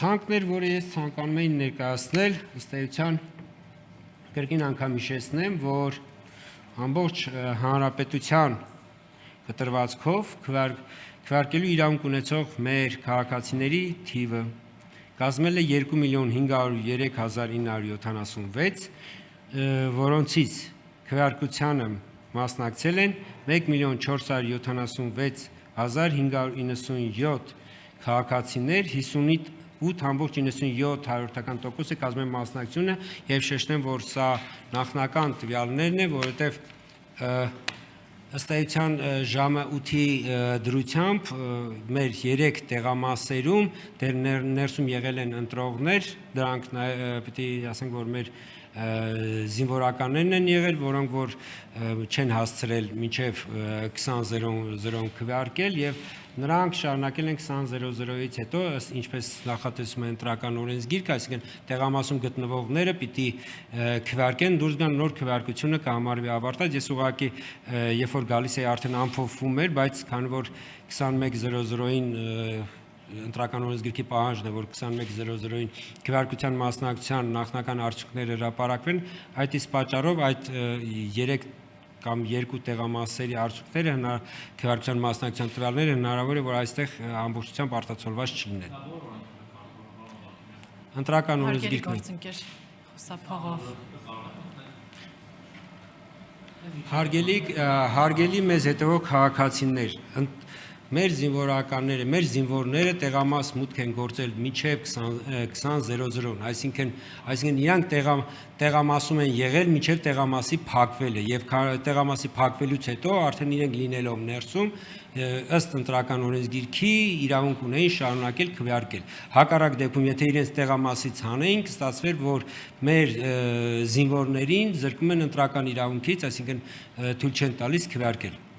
ցանկն էր, որը ես ցանկանում եմ ներկայացնել, ըստ էության կրկին անգամ հիշեցնեմ, որ ամբողջ հանրապետության կտրվածքով քվեարկելու իրավունք ունեցող մեր քաղաքացիների թիվը կազմել է 2,503,976, որոնցից քվեարկությանը մասնակցել են 1,476,597 քաղաքացիներ, 58,97% կազմել մասնակցությունը, եւ շեշտեմ, որ սա նախնական տվյալներն են, որովհետեւ ըստ էության ժամը 8-ի դրությամբ մեր 3 տեղամասերում դեռ ներսում եղել են ընտրողներ, դրանք պետք է ասենք, որ մեր զինվորականներն են եղել, որոնք որ չեն հասցրել մինչև 20:00 քվեարկել եւ նրանք շարունակել են 20:00-ից հետո, ինչպես նախատեսում է ընտրական օրենսգիրքը, այսինքն տեղամասում գտնվողները պիտի քվեարկեն, դուրս գան, նոր քվեարկությունը կհամարվի ավարտած։ Ես ուղղակի երբ որ գալիս էի արդեն ամփոփվում էր, բայց քանի որ 21:00-ին ընտրական օրենսգիրքի պահանջն է, որ 21:00-ին քվեարկության մասնակցության նախնական արդյունքները հրապարակվեն, այդ իսկ պատճառով այդ 3 կամ 2 տեղամասերի արդյունքները քվեարկության մասնակցության տվյալները հնարավոր է, որ այստեղ ամբողջությամբ արտացոլված չլինեն։ Ընտրական օրենսգիրքն Հարգելի մեզ հետևող քաղաքացիներ, մեր զինվորականները, մեր զինվորները տեղամաս մուտք են գործել մինչև 20:00, այսինքն իրանք տեղամասում են եղել մինչև տեղամասի փակվելը եւ տեղամասի փակվելուց հետո արդեն իրենք լինելով ներսում ըստ ընտրական օրենսգիրքի իրավունք ունեին շարունակել քվեարկել։ Հակառակ դեպքում, եթե իրենց տեղամասից հանեին, կստացվեր, որ մեր զինվորներին զրկում են ընտրական իրավունքից, այսինքն թույլ չեն տալիս քվեարկել։